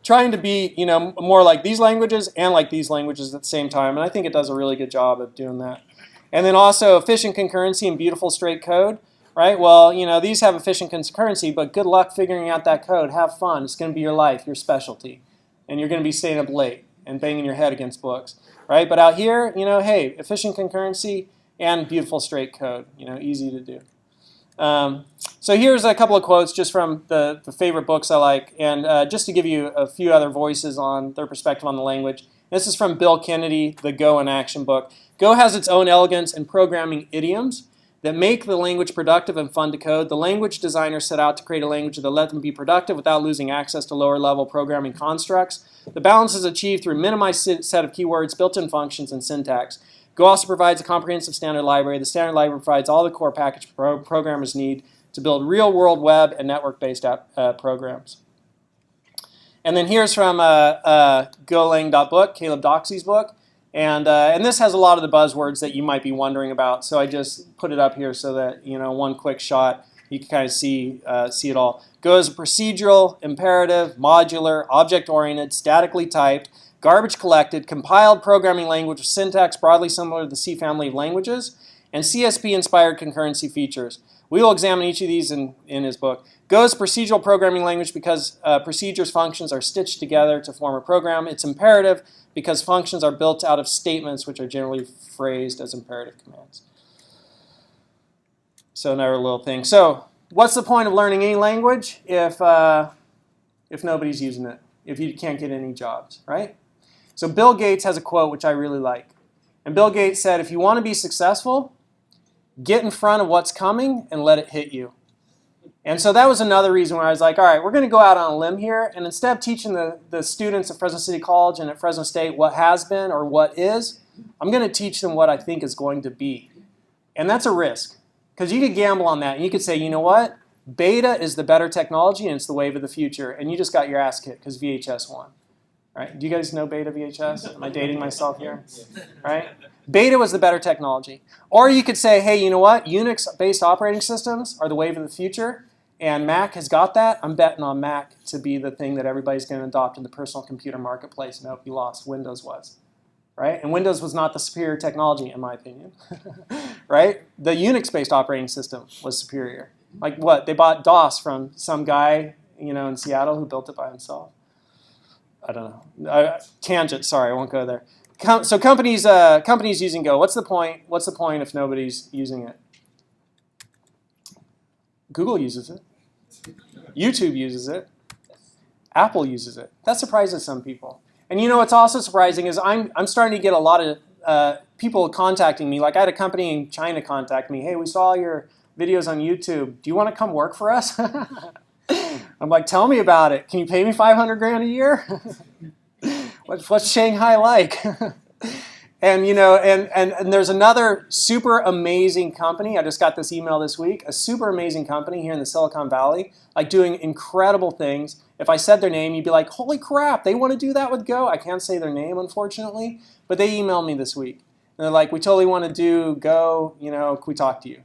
trying to be, more like these languages and like these languages at the same time, and I think it does a really good job of doing that. And then also efficient concurrency and beautiful straight code, right? Well, these have efficient concurrency, but good luck figuring out that code. Have fun. It's going to be your life, your specialty, and you're going to be staying up late and banging your head against books, right? But out here, hey, efficient concurrency and beautiful straight code, easy to do. So here's a couple of quotes just from the favorite books I like, and just to give you a few other voices on their perspective on the language. This is from Bill Kennedy, the Go in Action book. Go has its own elegance and programming idioms, that make the language productive and fun to code. The language designers set out to create a language that let them be productive without losing access to lower-level programming constructs. The balance is achieved through a minimized set of keywords, built-in functions, and syntax. Go also provides a comprehensive standard library. The standard library provides all the core package programmers need to build real-world web and network-based programs. And then here's from Golang.book, Caleb Doxies' book. And this has a lot of the buzzwords that you might be wondering about. So I just put it up here so that, one quick shot, you can kind of see it all. Go is a procedural, imperative, modular, object-oriented, statically typed, garbage collected, compiled programming language with syntax broadly similar to the C family of languages, and CSP-inspired concurrency features. We will examine each of these in his book. Go is procedural programming language because procedures functions are stitched together to form a program. It's imperative because functions are built out of statements which are generally phrased as imperative commands. So another little thing. So what's the point of learning any language if nobody's using it, if you can't get any jobs, right? So Bill Gates has a quote which I really like. And Bill Gates said, if you want to be successful, get in front of what's coming and let it hit you. And so that was another reason where I was like, all right, we're going to go out on a limb here. And instead of teaching the students at Fresno City College and at Fresno State what has been or what is, I'm going to teach them what I think is going to be. And that's a risk. Because you could gamble on that. And you could say, you know what? Beta is the better technology and it's the wave of the future. And you just got your ass kicked because VHS won. Right? Do you guys know Beta VHS? Am I dating myself here? Right? Beta was the better technology. Or you could say, hey, you know what? Unix-based operating systems are the wave of the future, and Mac has got that. I'm betting on Mac to be the thing that everybody's going to adopt in the personal computer marketplace. Nope, you lost. Windows was. Right? And Windows was not the superior technology, in my opinion. Right? The Unix-based operating system was superior. Like what? They bought DOS from some guy, in Seattle who built it by himself. I don't know. Tangent. Sorry, I won't go there. So companies using Go. What's the point? What's the point if nobody's using it? Google uses it. YouTube uses it. Apple uses it. That surprises some people. And what's also surprising is I'm starting to get a lot of people contacting me. Like I had a company in China contact me. Hey, we saw your videos on YouTube. Do you want to come work for us? I'm like, tell me about it. Can you pay me $500,000 a year? What's Shanghai like? And and there's another super amazing company. I just got this email this week. A super amazing company here in the Silicon Valley, like doing incredible things. If I said their name, you'd be like, holy crap, they want to do that with Go. I can't say their name, unfortunately, but they emailed me this week. And they're like, we totally want to do Go. Can we talk to you?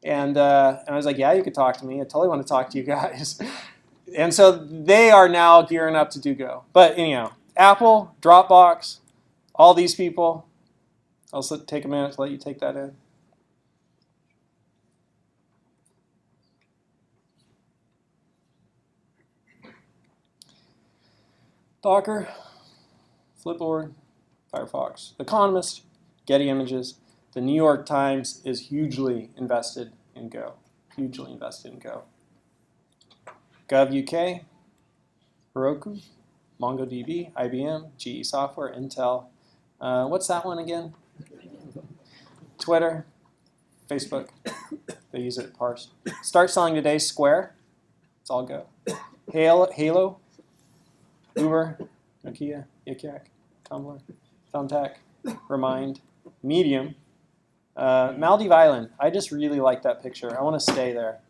And I was like, yeah, you could talk to me. I totally want to talk to you guys. And so they are now gearing up to do Go. But anyhow, Apple, Dropbox, all these people. I'll take a minute to let you take that in. Docker, Flipboard, Firefox, The Economist, Getty Images. The New York Times is hugely invested in Go. Hugely invested in Go. GovUK, Heroku, MongoDB, IBM, GE Software, Intel. What's that one again? Twitter, Facebook. They use it at Parse. Start selling today, Square. It's all Go. Halo, Uber, Nokia, Yik Yak, Tumblr, Thumbtack, Remind, Medium, Maldive Island. I just really like that picture. I want to stay there.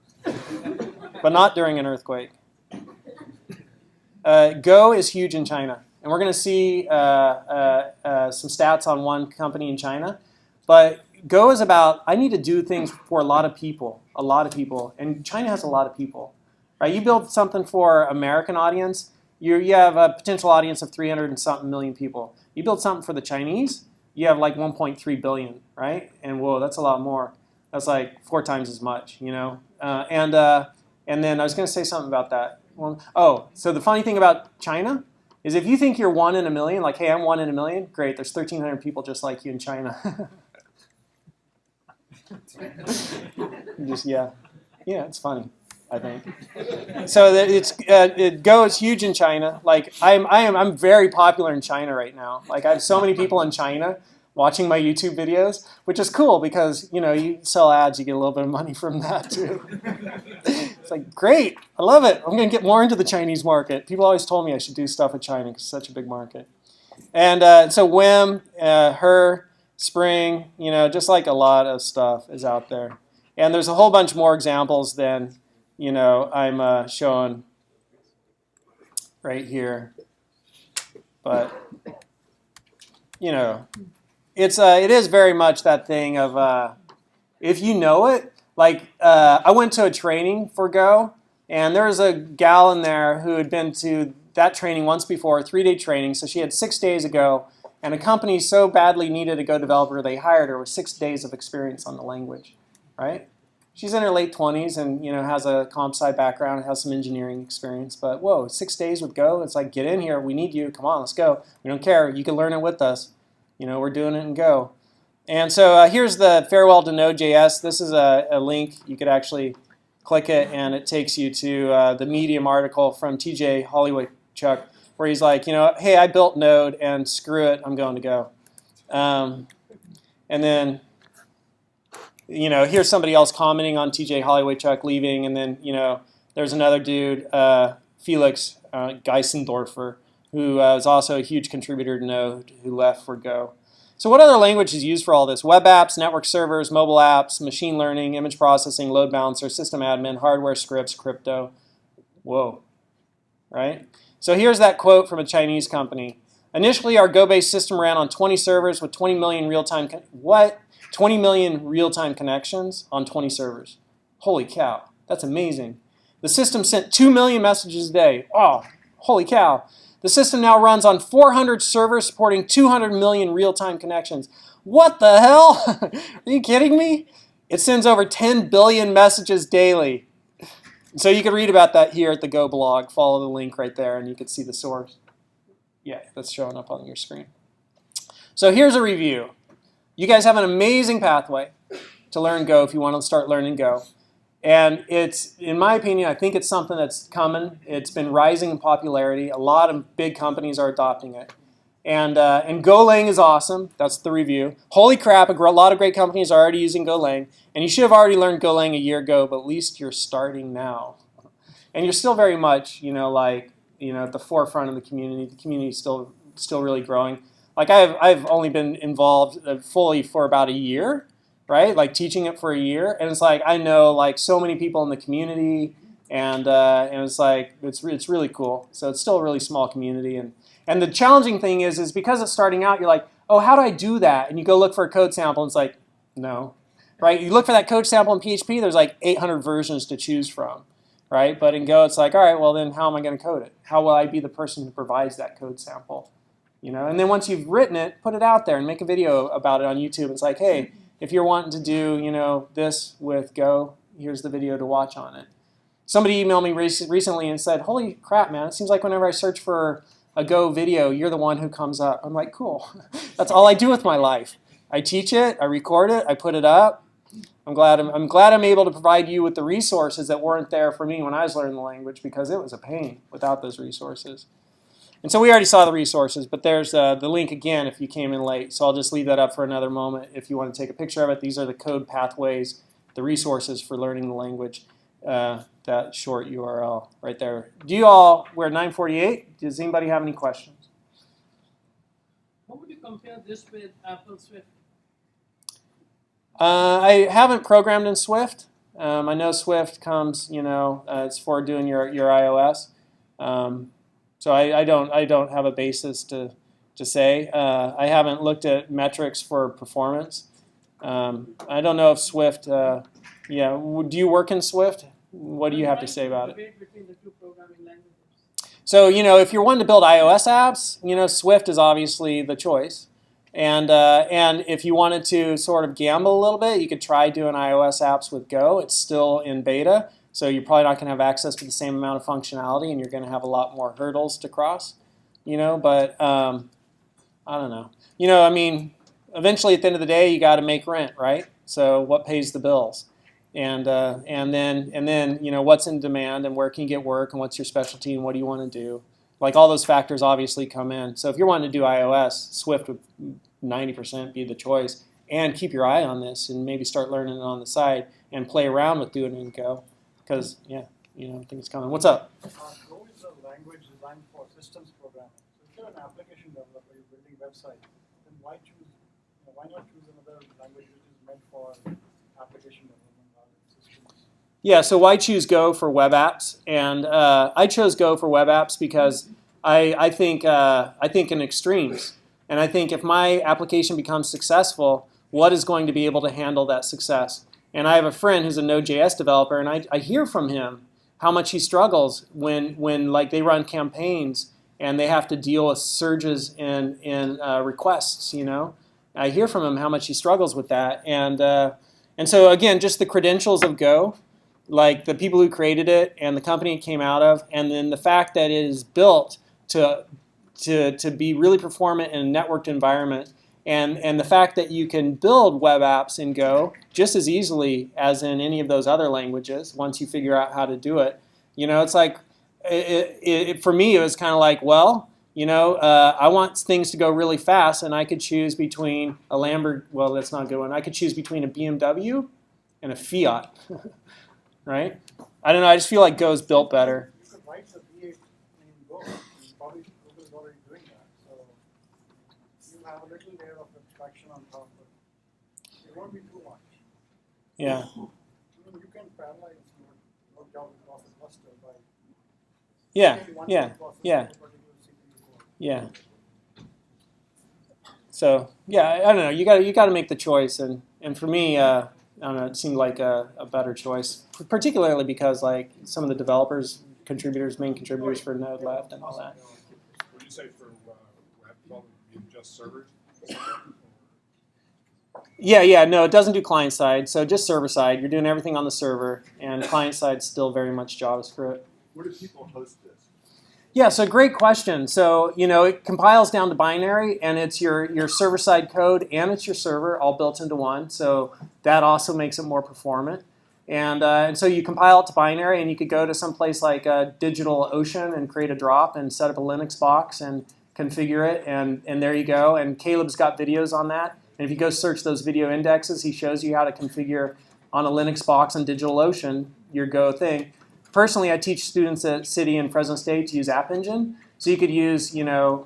But not during an earthquake. Go is huge in China. And we're going to see some stats on one company in China. But Go is about, I need to do things for a lot of people. And China has a lot of people. Right? You build something for American audience, you have a potential audience of 300 and something million people. You build something for the Chinese, you have like 1.3 billion, right? And whoa, that's a lot more. That's like 4 times as much, And then I was going to say something about that. So the funny thing about China is if you think you're 1 in a million, like, hey, I'm 1 in a million, great, there's 1,300 people just like you in China. It's funny, I think. So Go is huge in China. Like I'm very popular in China right now. Like I have so many people in China watching my YouTube videos, which is cool because, you sell ads, you get a little bit of money from that too. It's like, great, I love it. I'm going to get more into the Chinese market. People always told me I should do stuff with China because it's such a big market. And so Wim, her, Spring, just like a lot of stuff is out there. And there's a whole bunch more examples than, I'm showing right here. But, it is very much that thing of if you know it. Like I went to a training for Go, and there was a gal in there who had been to that training once before, a 3-day training. So she had 6 days ago, and a company so badly needed a Go developer, they hired her with 6 days of experience on the language, right? She's in her late 20s and has a comp sci background, has some engineering experience. But whoa, 6 days with Go? It's like, get in here, we need you, come on, let's go. We don't care, you can learn it with us. We're doing it in Go. And so here's the farewell to Node.js. This is a link. You could actually click it, and it takes you to the Medium article from TJ Hollywood-Chuck, where he's like, hey, I built Node, and screw it, I'm going to Go. And then, here's somebody else commenting on TJ Hollywood-Chuck leaving, and then, there's another dude, Felix Dyson, who is also a huge contributor to Node, who left for Go. So what other language is used for all this? Web apps, network servers, mobile apps, machine learning, image processing, load balancer, system admin, hardware scripts, crypto. Whoa, right? So here's that quote from a Chinese company. Initially, our Go-based system ran on 20 servers with 20 million real-time, 20 million real-time connections on 20 servers. Holy cow, that's amazing. The system sent 2 million messages a day. Oh, holy cow. The system now runs on 400 servers supporting 200 million real-time connections. What the hell? Are you kidding me? It sends over 10 billion messages daily. So you can read about that here at the Go blog. Follow the link right there, and you can see the source. Yeah, that's showing up on your screen. So here's a review. You guys have an amazing pathway to learn Go if you want to start learning Go. And it's, in my opinion, I think it's something that's coming. It's been rising in popularity. A lot of big companies are adopting it. And Golang is awesome. That's the review. Holy crap, a lot of great companies are already using Golang. And you should have already learned Golang a year ago, but at least you're starting now. And you're still very much, at the forefront of the community. The community is still really growing. Like I've only been involved fully for about a year. Right, like teaching it for a year, and it's like I know like so many people in the community, and it's like it's really cool. So it's still a really small community, and the challenging thing is because it's starting out, you're like, oh, how do I do that? And you go look for a code sample, and it's like, no, right? You look for that code sample in PHP, there's like 800 versions to choose from, right? But in Go, it's like, all right, well then, how am I going to code it? How will I be the person who provides that code sample? And then once you've written it, put it out there and make a video about it on YouTube. It's like, hey. If you're wanting to do, this with Go, here's the video to watch on it. Somebody emailed me recently and said, holy crap, man, it seems like whenever I search for a Go video, you're the one who comes up. I'm like, cool. That's all I do with my life. I teach it, I record it, I put it up. I'm glad I'm able to provide you with the resources that weren't there for me when I was learning the language, because it was a pain without those resources. And so we already saw the resources, but there's the link again if you came in late. So I'll just leave that up for another moment if you want to take a picture of it. These are the code pathways, the resources for learning the language, that short URL right there. We're at 9:48. Does anybody have any questions? How would you compare this with Apple Swift? I haven't programmed in Swift. I know Swift comes, it's for doing your iOS. So I don't have a basis to say. I haven't looked at metrics for performance. I don't know if Swift. Do you work in Swift? What do you have to say about it? Between the two programming languages. So if you're wanting to build iOS apps, Swift is obviously the choice. And if you wanted to sort of gamble a little bit, you could try doing iOS apps with Go. It's still in beta. So you're probably not going to have access to the same amount of functionality, and you're going to have a lot more hurdles to cross, but I don't know. Eventually at the end of the day, you got to make rent, right? So what pays the bills? And then what's in demand, and where can you get work, and what's your specialty, and what do you want to do? Like all those factors obviously come in. So if you're wanting to do iOS, Swift would 90% be the choice. And keep your eye on this and maybe start learning it on the side and play around with doing it in Go. Because, yeah, I think it's coming. What's up? Go is a language designed for systems programming. So if you're an application developer, you're building websites, then why not choose another language which is meant for application development rather than systems? Yeah, so why choose Go for web apps? And I chose Go for web apps because I think in extremes. And I think if my application becomes successful, what is going to be able to handle that success? And I have a friend who's a Node.js developer, and I hear from him how much he struggles when like they run campaigns and they have to deal with surges in requests. I hear from him how much he struggles with that. And so again, just the credentials of Go, like the people who created it and the company it came out of, and then the fact that it is built to be really performant in a networked environment, and the fact that you can build web apps in Go just as easily as in any of those other languages once you figure out how to do it. It's like, for me, it was kind of like, well, I want things to go really fast, and I could choose between a Lamborghini, well, that's not a good one. I could choose between a BMW and a Fiat, right? I don't know, I just feel like Go's built better. You could write the V8 in Go. Probably Google is already doing that. So you have a little layer of abstraction on top, but it won't be too much. Yeah. You can parallelize your job across the cluster by Yeah. taking one Yeah. process Yeah. to a particular CPU core. Yeah. So yeah, I don't know. You got to make the choice, and for me, I don't know. It seemed like a better choice, particularly because like some of the contributors, main contributors for Node left and all that. Would you say for web development, just servers? Yeah. No, it doesn't do client side. So just server side. You're doing everything on the server, and client side still very much JavaScript. Where do people host this? Yeah, so great question. So, it compiles down to binary, and it's your server-side code and it's your server all built into one. So that also makes it more performant. And so you compile it to binary, and you could go to some place like DigitalOcean and create a drop and set up a Linux box and configure it, and there you go. And Caleb's got videos on that. And if you go search those video indexes, he shows you how to configure on a Linux box on DigitalOcean your Go thing. Personally, I teach students at City and Fresno State to use App Engine. So you could use,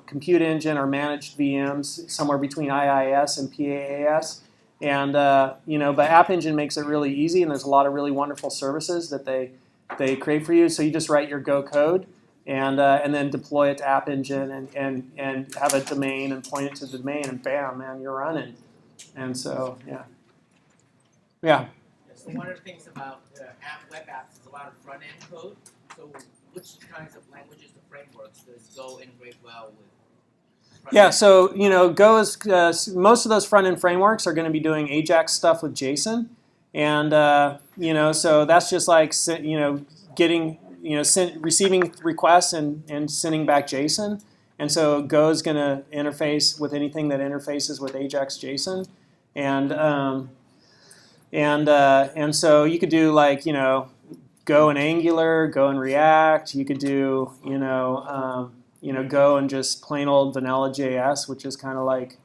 Compute Engine or managed VMs somewhere between IIS and PAAS. And, but App Engine makes it really easy, and there's a lot of really wonderful services that they create for you. So you just write your Go code and then deploy it to App Engine and have a domain and point it to the domain, and bam, man, you're running. And so, yeah. So one of the things about web apps is a lot of front-end code. So which kinds of languages or frameworks does Go integrate well with? Yeah, so Go is most of those front-end frameworks are going to be doing AJAX stuff with JSON, and so that's just like getting receiving requests and sending back JSON, and so Go is going to interface with anything that interfaces with AJAX JSON, and so you could do like Go and Angular, Go and React. You could do Go and just plain old vanilla JS, which is kind of like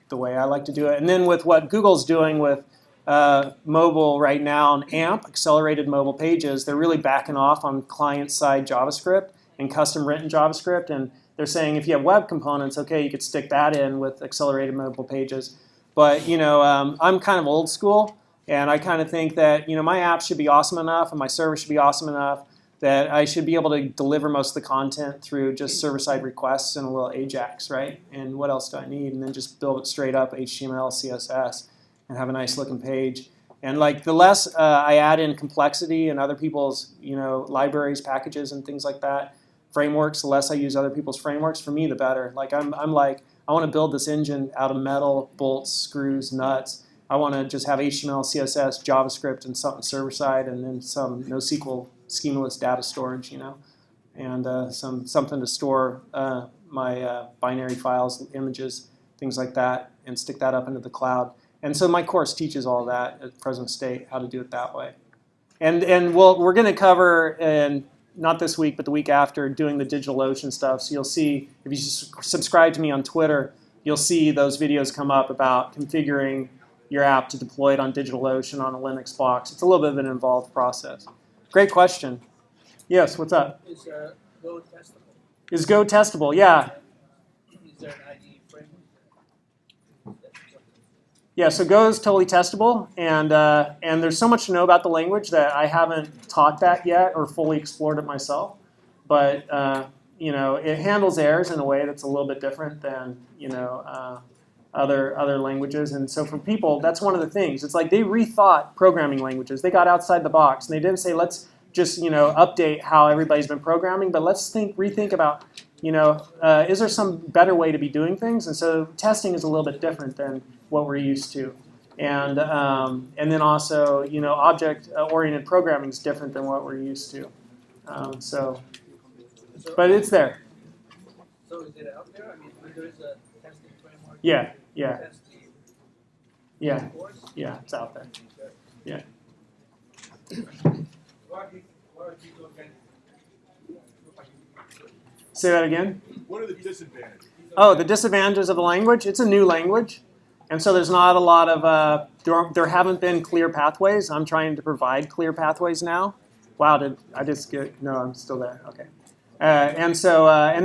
the way I like to do it. And then with what Google's doing with mobile right now and AMP, accelerated mobile pages, they're really backing off on client-side JavaScript and custom-written JavaScript, and they're saying if you have web components, okay, you could stick that in with accelerated mobile pages. But I'm kind of old school. And I kind of think that my app should be awesome enough and my server should be awesome enough that I should be able to deliver most of the content through just server-side requests and a little AJAX, right? And what else do I need? And then just build it straight up HTML, CSS, and have a nice looking page. And like the less I add in complexity and other people's libraries, packages, and things like that, frameworks, the less I use other people's frameworks, for me the better. Like I'm like I want to build this engine out of metal, bolts, screws, nuts. I want to just have HTML, CSS, JavaScript, and something server-side, and then some NoSQL schemaless data storage, and something to store my binary files, images, things like that, and stick that up into the cloud. And so my course teaches all that at Fresno State, how to do it that way. And we're going to cover in not this week, but the week after, doing the DigitalOcean stuff. So you'll see, if you subscribe to me on Twitter, you'll see those videos come up about configuring your app to deploy it on DigitalOcean on a Linux box. It's a little bit of an involved process. Great question. Yes, what's up? Is Go testable? Is Go testable? Yeah. Is there an IDE framework? Yeah, so Go is totally testable, and there's so much to know about the language that I haven't taught that yet or fully explored it myself. But it handles errors in a way that's a little bit different than other languages. And so for people, that's one of the things. It's like they rethought programming languages. They got outside the box, and they didn't say let's just update how everybody's been programming, but let's rethink about is there some better way to be doing things? And so testing is a little bit different than what we're used to. And then also, object-oriented programming is different than what we're used to. But it's there. So is it out there? I mean, there is a testing framework. Yeah. Course? Yeah, it's out there. Yeah. Say that again? What are the disadvantages? Oh, the disadvantages of the language? It's a new language. And so there's not a lot of, there haven't been clear pathways. I'm trying to provide clear pathways now. Wow, did I just get, no, I'm still there, okay. And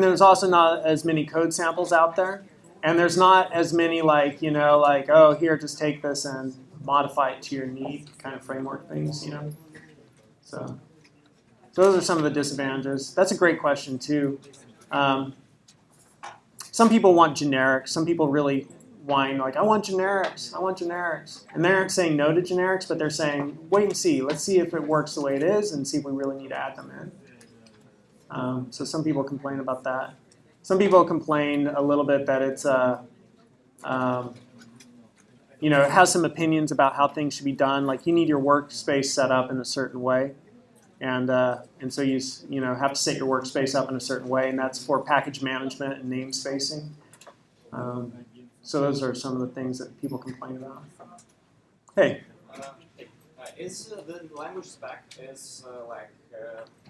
there's also not as many code samples out there. And there's not as many oh, here, just take this and modify it to your need kind of framework things, So those are some of the disadvantages. That's a great question too. Some people want generics. Some people really whine I want generics. I want generics. And they aren't saying no to generics, but they're saying, wait and see. Let's see if it works the way it is and see if we really need to add them in. So some people complain about that. Some people complain a little bit that it's, it has some opinions about how things should be done. Like you need your workspace set up in a certain way. And so you have to set your workspace up in a certain way, and that's for package management and namespacing. So those are some of the things that people complain about. Hey. Is the language spec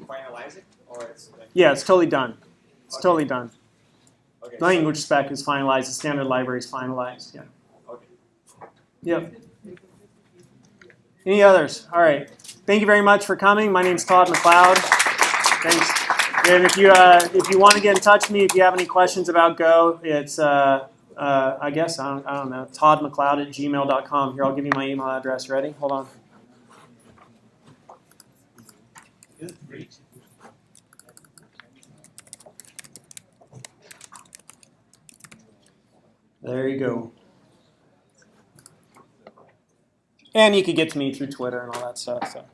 finalized, or it's Yeah, it's totally done. It's Okay. totally done. okay? Language spec is finalized. The standard library is finalized. Yeah. Okay. Yep. Any others? All right. Thank you very much for coming. My name's Todd McLeod. Thanks. And if you want to get in touch with me, if you have any questions about Go, it's I don't know, toddmcleod@gmail.com. Here, I'll give you my email address. Ready? Hold on. There you go. And you could get to me through Twitter and all that stuff. So.